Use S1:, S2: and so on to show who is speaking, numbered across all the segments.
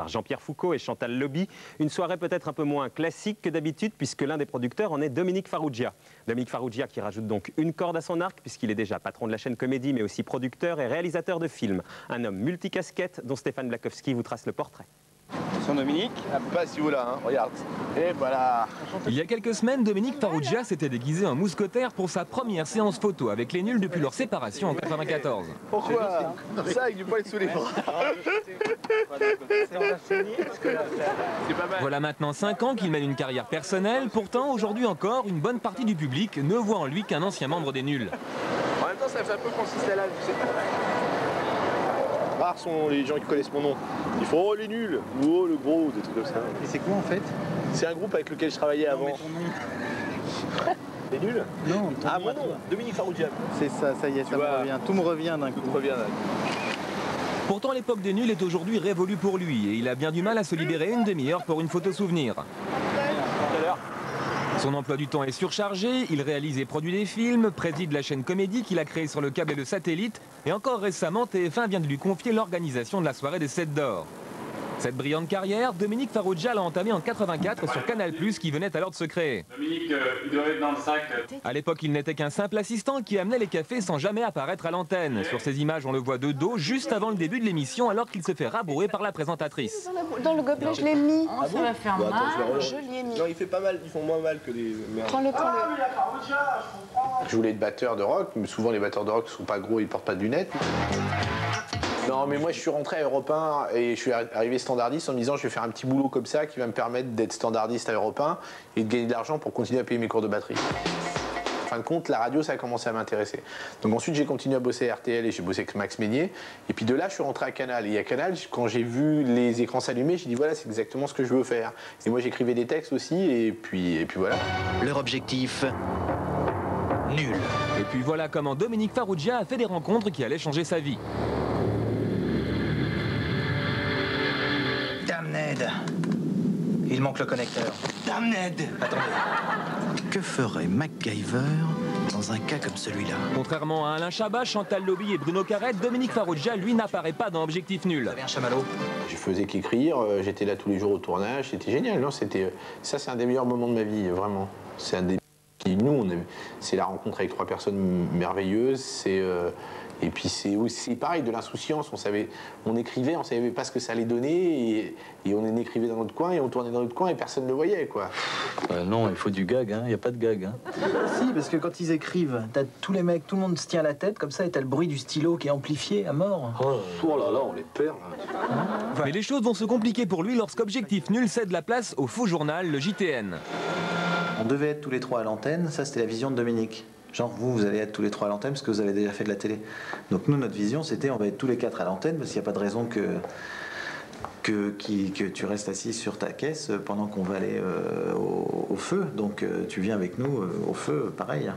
S1: Jean-Pierre Foucault et Chantal Lobby. Une soirée peut-être un peu moins classique que d'habitude puisque l'un des producteurs en est Dominique Farrugia. Dominique Farrugia qui rajoute donc une corde à son arc puisqu'il est déjà patron de la chaîne Comédie mais aussi producteur et réalisateur de films. Un homme multicasquette dont Stéphane Blakowski vous trace le portrait.
S2: Son Dominique, pas si vous là, hein, regarde. Et voilà.
S3: Il y a quelques semaines, Dominique Farrugia s'était déguisé en mousquetaire pour sa première séance photo avec les nuls depuis leur séparation en 1994.
S2: Pourquoi ça avec du poil sous les bras?
S3: Voilà maintenant 5 ans qu'il mène une carrière personnelle. Pourtant, aujourd'hui encore, une bonne partie du public ne voit en lui qu'un ancien membre des nuls.
S2: En même temps, ça fait un peu Francis Lalanne, tu sais. Rares sont les gens qui connaissent mon nom. Ils font oh les nuls ou oh le gros, des trucs comme ça.
S4: Et c'est quoi en fait?
S2: C'est un groupe avec lequel je travaillais avant.
S4: Non, mais ton nom.
S2: Les nuls?
S4: Non, ton
S2: ah
S4: nom,
S2: mon nom, Dominique Farrugia.
S4: C'est ça, ça y est, ça me revient. Tout me revient d'un coup.
S2: Tout me revient d'un coup.
S3: Pourtant, l'époque des nuls est aujourd'hui révolue pour lui et il a bien du mal à se libérer une demi-heure pour une photo souvenir. Son emploi du temps est surchargé, il réalise et produit des films, préside la chaîne Comédie qu'il a créée sur le câble et le satellite, et encore récemment, TF1 vient de lui confier l'organisation de la soirée des 7 d'or. Cette brillante carrière, Dominique Farrugia l'a entamée en 84 sur Canal+, qui venait alors de se créer.
S5: Dominique, il doit être dans le sac.
S3: À l'époque, il n'était qu'un simple assistant qui amenait les cafés sans jamais apparaître à l'antenne. Sur ces images, on le voit de dos, juste avant le début de l'émission, alors qu'il se fait rabourer par la présentatrice.
S6: Dans le gobelet, je l'ai mis.
S7: Oh, ça va faire mal.
S6: Je l'ai mis.
S2: Non, il fait pas mal, ils font moins mal que des merdes.
S6: Prends-le, prends-le.
S2: Je voulais être batteur de rock, mais souvent les batteurs de rock ne sont pas gros, ils portent pas de lunettes. Non, mais moi je suis rentré à Europe 1 et je suis arrivé standardiste en me disant je vais faire un petit boulot comme ça qui va me permettre d'être standardiste à Europe 1 et de gagner de l'argent pour continuer à payer mes cours de batterie. En fin de compte, la radio, ça a commencé à m'intéresser. Donc ensuite, j'ai continué à bosser à RTL et j'ai bossé avec Max Meignier. Et puis de là, je suis rentré à Canal. Et à Canal, quand j'ai vu les écrans s'allumer, j'ai dit voilà, c'est exactement ce que je veux faire. Et moi, j'écrivais des textes aussi et puis voilà.
S8: Leur objectif, nul.
S3: Et puis voilà comment Dominique Farrugia a fait des rencontres qui allaient changer sa vie.
S8: Damned. Il manque le connecteur. Damned. Attendez. Que ferait MacGyver dans un cas comme celui-là?
S3: Contrairement à Alain Chabat, Chantal Lobby et Bruno Carrette, Dominique Farrugia, lui, n'apparaît pas dans Objectif Nul.
S8: Vous avez un chamallow?
S2: Je faisais qu'écrire, j'étais là tous les jours au tournage, c'était génial. Non, ça, c'est un des meilleurs moments de ma vie, vraiment. C'est un des... c'est la rencontre avec 3 personnes merveilleuses, et puis c'est aussi pareil, de l'insouciance. On écrivait, on savait pas ce que ça allait donner, et on écrivait dans notre coin, et on tournait dans notre coin, et personne ne le voyait, quoi.
S4: Non, il faut du gag, hein. Il n'y a pas de gag. Hein. Si, parce que quand ils écrivent, t'as tous les mecs, tout le monde se tient la tête comme ça, et t'as le bruit du stylo qui est amplifié à mort.
S2: Oh là là, on les perd.
S3: Mais les choses vont se compliquer pour lui lorsqu'Objectif Nul cède la place au faux journal, le JTN.
S4: On devait être tous les 3 à l'antenne, ça c'était la vision de Dominique. Genre vous allez être tous les 3 à l'antenne parce que vous avez déjà fait de la télé. Donc nous, notre vision c'était on va être tous les 4 à l'antenne parce qu'il n'y a pas de raison que tu restes assis sur ta caisse pendant qu'on va aller au feu. Donc tu viens avec nous au feu, pareil.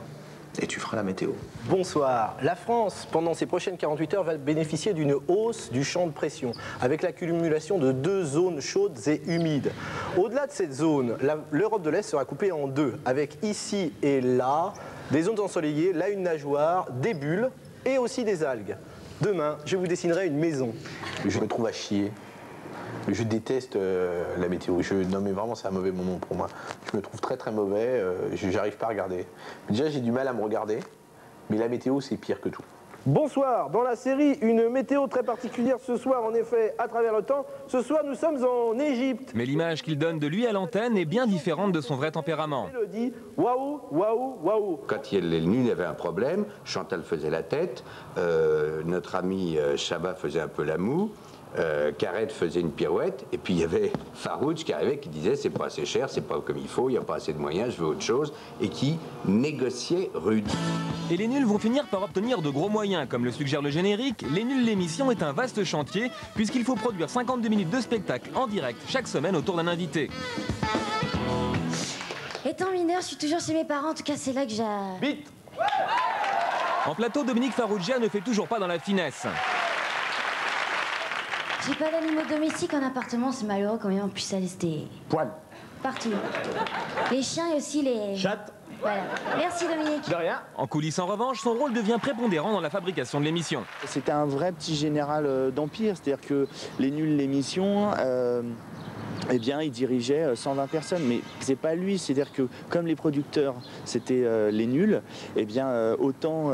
S4: Et tu feras la météo.
S9: Bonsoir. La France, pendant ces prochaines 48 heures, va bénéficier d'une hausse du champ de pression, avec l'accumulation de 2 zones chaudes et humides. Au-delà de cette zone, l'Europe de l'Est sera coupée en 2, avec ici et là des zones ensoleillées, là une nageoire, des bulles et aussi des algues. Demain, je vous dessinerai une maison.
S2: Je me trouve à chier. Je déteste la météo. Non mais vraiment c'est un mauvais moment pour moi. Je me trouve très très mauvais, j'arrive pas à regarder. Déjà j'ai du mal à me regarder, mais la météo c'est pire que tout.
S9: Bonsoir, dans la série, une météo très particulière ce soir, en effet, à travers le temps. Ce soir, nous sommes en Égypte.
S3: Mais l'image qu'il donne de lui à l'antenne est bien différente de son vrai tempérament.
S9: Mélodie, waouh, waouh, waouh.
S10: Quand les nuls avaient un problème, Chantal faisait la tête, notre ami Chabat faisait un peu la moue, Carrette faisait une pirouette, et puis il y avait Farrugia qui arrivait, qui disait c'est pas assez cher, c'est pas comme il faut, il n'y a pas assez de moyens, je veux autre chose, et qui négociait rude.
S3: Et les nuls vont finir par obtenir de gros moyens, comme le suggère le générique. Les nuls, l'émission est un vaste chantier, puisqu'il faut produire 52 minutes de spectacle en direct chaque semaine autour d'un invité.
S7: Étant mineur, je suis toujours chez mes parents, en tout cas c'est là que j'ai...
S9: Vite.
S3: En plateau, Dominique Farrugia ne fait toujours pas dans la finesse.
S7: J'ai pas d'animaux domestiques en appartement, c'est malheureux quand même, en plus ça rester...
S9: Poil.
S7: Partout. Les chiens et aussi les...
S9: Chatte.
S7: Voilà. Merci Dominique.
S9: De rien.
S3: En coulisses, en revanche, son rôle devient prépondérant dans la fabrication de l'émission.
S11: C'était un vrai petit général d'Empire, c'est-à-dire que les nuls, l'émission, eh bien, il dirigeait 120 personnes. Mais c'est pas lui, c'est-à-dire que comme les producteurs, c'était les nuls, eh bien, autant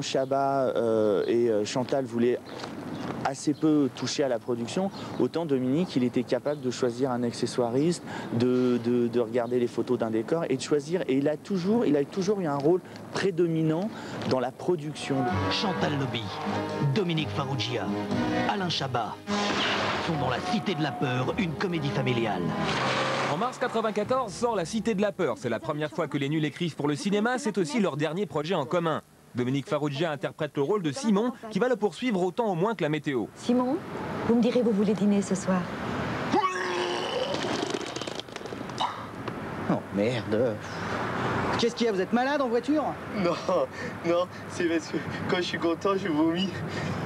S11: Chabat et Chantal voulaient assez peu touché à la production, autant Dominique, il était capable de choisir un accessoiriste, de regarder les photos d'un décor et de choisir. Et il a toujours eu un rôle prédominant dans la production.
S8: Chantal Lobby, Dominique Farrugia, Alain Chabat sont dans La Cité de la Peur, une comédie familiale.
S3: En mars 1994 sort La Cité de la Peur. C'est la première fois que les nuls écrivent pour le cinéma. C'est aussi leur dernier projet en commun. Dominique Farrugia interprète le rôle de Simon, qui va le poursuivre autant au moins que la météo.
S12: Simon, vous me direz, vous voulez dîner ce soir?
S8: Oh merde. Qu'est-ce qu'il y a? Vous êtes malade en voiture?
S9: Non, c'est parce que quand je suis content, je vomis.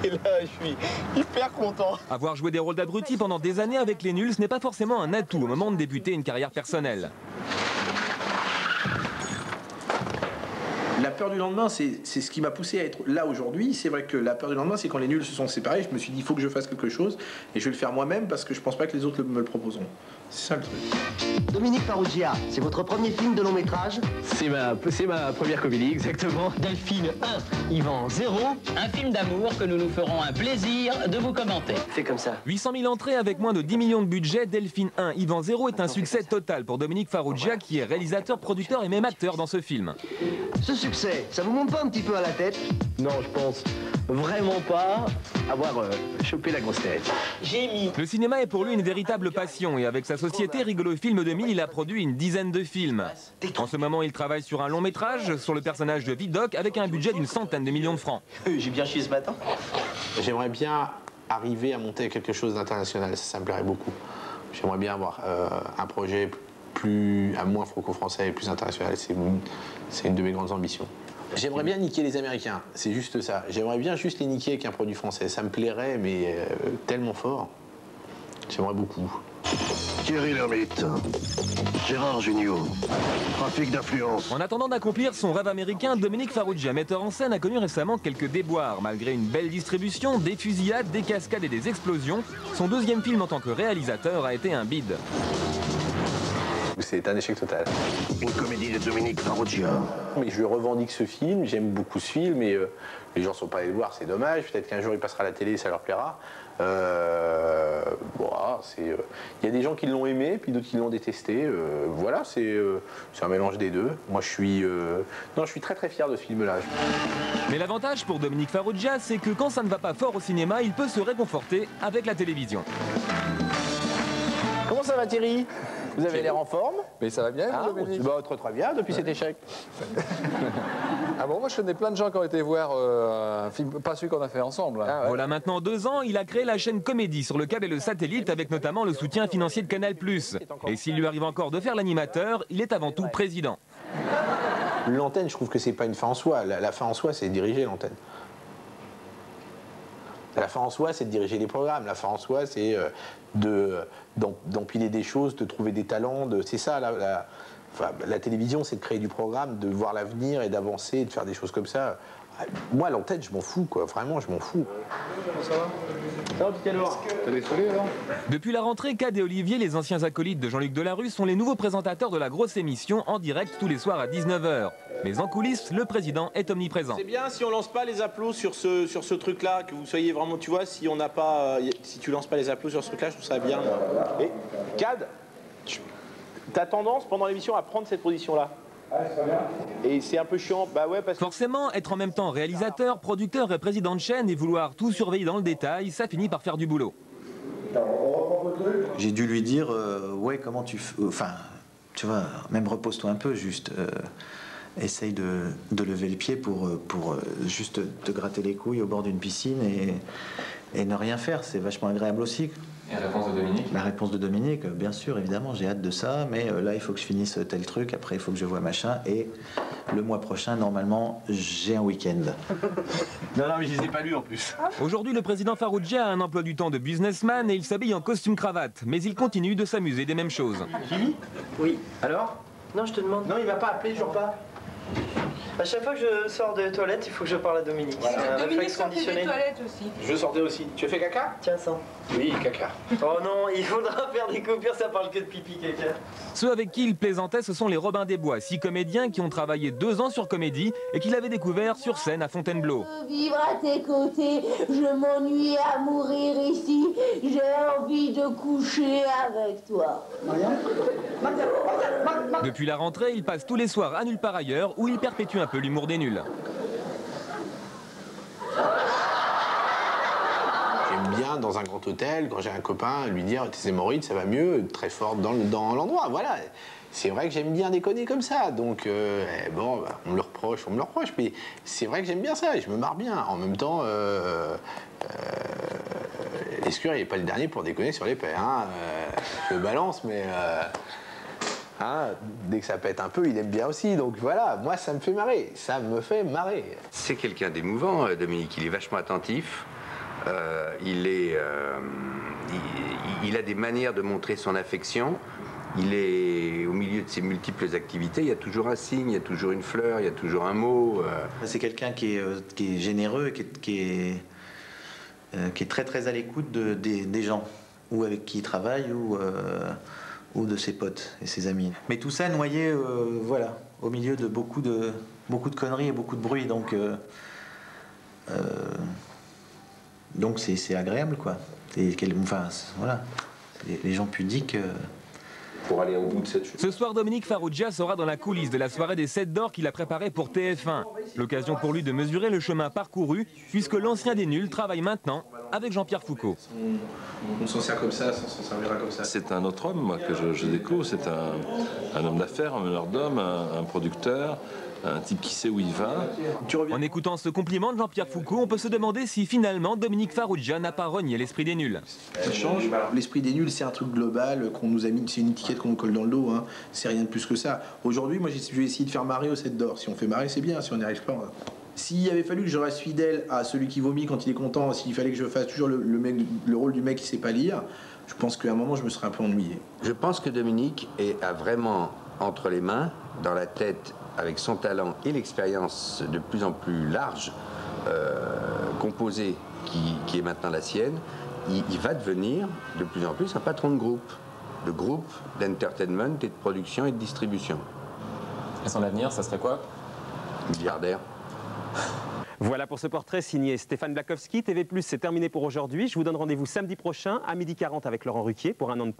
S9: Et là, je suis hyper content.
S3: Avoir joué des rôles d'abrutis pendant des années avec les nuls, ce n'est pas forcément un atout au moment de débuter une carrière personnelle.
S2: La peur du lendemain, c'est ce qui m'a poussé à être là aujourd'hui. C'est vrai que la peur du lendemain, c'est quand les nuls se sont séparés. Je me suis dit, il faut que je fasse quelque chose et je vais le faire moi-même parce que je pense pas que les autres me le proposeront. C'est ça le truc.
S13: Dominique Farrugia, c'est votre premier film de long métrage?
S9: C'est ma première comédie, exactement.
S13: Delphine 1, Yvan 0.
S14: Un film d'amour que nous nous ferons un plaisir de vous commenter.
S13: C'est comme ça.
S3: 800 000 entrées avec moins de 10 millions de budget, Delphine 1, Yvan 0 est un succès total pour Dominique Farrugia qui est réalisateur, producteur et même acteur dans ce film.
S13: Ce succès, ça vous monte pas un petit peu à la tête?
S9: Non, je pense vraiment pas avoir chopé la grosse tête.
S13: J'ai mis.
S3: Le cinéma est pour lui une véritable passion et avec sa société Rigolo Film 2000, il a produit une dizaine de films. En ce moment, il travaille sur un long métrage sur le personnage de Vidocq avec un budget d'une centaine de millions de francs.
S13: J'ai bien chié ce matin.
S2: J'aimerais bien arriver à monter quelque chose d'international, ça me plairait beaucoup. J'aimerais bien avoir un projet moins franco-français et plus international. C'est une de mes grandes ambitions. J'aimerais bien niquer les Américains, c'est juste ça. J'aimerais bien juste les niquer avec un produit français. Ça me plairait, mais tellement fort. J'aimerais beaucoup.
S13: Thierry Lhermitte, Gérard Jugnot, trafic d'influence.
S3: En attendant d'accomplir son rêve américain, Dominique Farrugia, metteur en scène, a connu récemment quelques déboires. Malgré une belle distribution, des fusillades, des cascades et des explosions, son deuxième film en tant que réalisateur a été un bide.
S2: C'est un échec total.
S13: Une comédie de Dominique Farrugia.
S2: Mais je revendique ce film, j'aime beaucoup ce film et les gens ne sont pas allés le voir, c'est dommage. Peut-être qu'un jour il passera à la télé et ça leur plaira. Y a des gens qui l'ont aimé, puis d'autres qui l'ont détesté. Voilà, c'est un mélange des deux. Moi je suis très très fier de ce film-là.
S3: Mais l'avantage pour Dominique Farrugia, c'est que quand ça ne va pas fort au cinéma, il peut se réconforter avec la télévision.
S9: Comment ça va Thierry? Vous avez l'air en forme?
S15: Mais ça va bien, Dominique?
S2: Bah, très bien, depuis cet échec.
S15: Ah bon, moi je connais plein de gens qui ont été voir un film, pas celui qu'on a fait ensemble. Hein.
S3: Ah ouais. Voilà maintenant 2 ans, il a créé la chaîne Comédie sur le câble et le satellite avec notamment le soutien financier de Canal+. Et s'il lui arrive encore de faire l'animateur, il est avant tout président.
S2: L'antenne, je trouve que c'est pas une fin en soi. La fin en soi, c'est diriger l'antenne. La fin en soi, c'est de diriger les programmes. La fin en soi, c'est d'empiler des choses, de trouver des talents. C'est ça, la télévision, c'est de créer du programme, de voir l'avenir et d'avancer, de faire des choses comme ça. Moi, l'antenne, je m'en fous, quoi. Vraiment, je m'en fous.
S9: Ça va? Ça va, petit alors? T'as des foulées, alors?
S3: Depuis la rentrée, Cad et Olivier, les anciens acolytes de Jean-Luc Delarue, sont les nouveaux présentateurs de la grosse émission en direct tous les soirs à 19 h. Mais en coulisses, le président est omniprésent.
S16: C'est bien si on lance pas les applaudissements sur ce truc-là, que vous soyez vraiment, tu vois, si on n'a pas, si tu lances pas les applaudissements sur ce truc-là, je trouve ça bien. Et Cad, t'as tendance pendant l'émission à prendre cette position-là. Et c'est un peu chiant, bah ouais, parce que...
S3: Forcément, être en même temps réalisateur, producteur et président de chaîne et vouloir tout surveiller dans le détail, ça finit par faire du boulot.
S4: J'ai dû lui dire, ouais, comment tu... Enfin, tu vois, même repose-toi un peu, juste... essaye de lever le pied pour juste te gratter les couilles au bord d'une piscine et ne rien faire. C'est vachement agréable aussi.
S3: Et la réponse de Dominique?
S4: La réponse de Dominique, bien sûr, évidemment, j'ai hâte de ça, mais là, il faut que je finisse tel truc, après, il faut que je voie machin, et le mois prochain, normalement, j'ai un week-end.
S16: Non, mais je les ai pas lus en plus.
S3: Aujourd'hui, le président Farrugia a un emploi du temps de businessman et il s'habille en costume-cravate, mais il continue de s'amuser des mêmes choses.
S16: Jimmy? Oui. Alors?
S17: Non, je te demande.
S9: Non, il m'a pas appelé, toujours pas.
S17: À chaque fois que je sors des toilettes, il faut que je parle à Dominique.
S9: Voilà.
S17: C'est un
S6: Dominique
S17: réflexe
S6: sortait des
S17: conditionné.
S6: toilettes aussi.
S2: Je sortais aussi. Tu as fait caca?
S17: Tiens, ça.
S2: Oui, caca.
S17: Oh non, il faudra faire des coupures, ça parle que de pipi caca.
S3: Ceux avec qui il plaisantait, ce sont les Robins des Bois, 6 comédiens qui ont travaillé 2 ans sur Comédie et qu'il avait découvert sur scène à Fontainebleau.
S18: Vivre à tes côtés, je m'ennuie à mourir ici, j'ai envie de coucher avec toi.
S3: Depuis la rentrée, il passe tous les soirs à Nulle part ailleurs où il perpétue un peu l'humour des nuls.
S2: J'aime bien dans un grand hôtel, quand j'ai un copain, lui dire tes hémorroïdes, ça va mieux, très fort dans l'endroit. Voilà. C'est vrai que j'aime bien déconner comme ça. Donc, bon, bah, on me le reproche, mais c'est vrai que j'aime bien ça et je me marre bien. En même temps, Lescure, il n'est pas le dernier pour déconner sur les paix. Hein. Je le balance, mais hein, dès que ça pète un peu, il aime bien aussi. Donc voilà, moi, ça me fait marrer. Ça me fait marrer.
S10: C'est quelqu'un d'émouvant, Dominique. Il est vachement attentif. Il a des manières de montrer son affection. Il est au milieu de ses multiples activités. Il y a toujours un signe, il y a toujours une fleur, il y a toujours un mot.
S4: C'est quelqu'un qui est généreux, qui est très très à l'écoute des gens, ou avec qui il travaille, ou de ses potes et ses amis. Mais tout ça noyé, voilà, au milieu de beaucoup de conneries et beaucoup de bruit. Donc c'est agréable, quoi. Enfin, voilà, les gens pudiques.
S10: Pour aller au bout de cette chose.
S3: Ce soir, Dominique Farrugia sera dans la coulisse de la soirée des 7 d'or qu'il a préparée pour TF1. L'occasion pour lui de mesurer le chemin parcouru, puisque l'ancien des nuls travaille maintenant avec Jean-Pierre Foucault.
S2: On s'en sert comme ça, on s'en servira comme ça.
S19: C'est un autre homme, moi, que je découvre. C'est un homme d'affaires, un meneur d'hommes, un producteur, un type qui sait où il va.
S3: En écoutant ce compliment de Jean-Pierre Foucault, on peut se demander si finalement Dominique Farrugia n'a pas renié l'esprit des nuls.
S2: Ça change. L'esprit des nuls, c'est un truc global qu'on nous a mis, c'est une étiquette qu'on nous colle dans le dos. Hein. C'est rien de plus que ça. Aujourd'hui, moi, je vais essayer de faire marrer au 7 d'or. Si on fait marrer, c'est bien. Si on n'y arrive pas, s'il avait fallu que je reste fidèle à celui qui vomit quand il est content, s'il fallait que je fasse toujours le rôle du mec qui sait pas lire, je pense qu'à un moment, je me serais un peu ennuyé.
S10: Je pense que Dominique a vraiment entre les mains, dans la tête, avec son talent et l'expérience de plus en plus large, composée, qui est maintenant la sienne, il va devenir de plus en plus un patron de groupe d'entertainment et de production et de distribution.
S20: Et son avenir, ça serait quoi?
S10: Milliardaire.
S1: Voilà pour ce portrait signé Stéphane Blakowski. TV+, c'est terminé pour aujourd'hui. Je vous donne rendez-vous samedi prochain à 12h40 avec Laurent Ruquier pour un an de...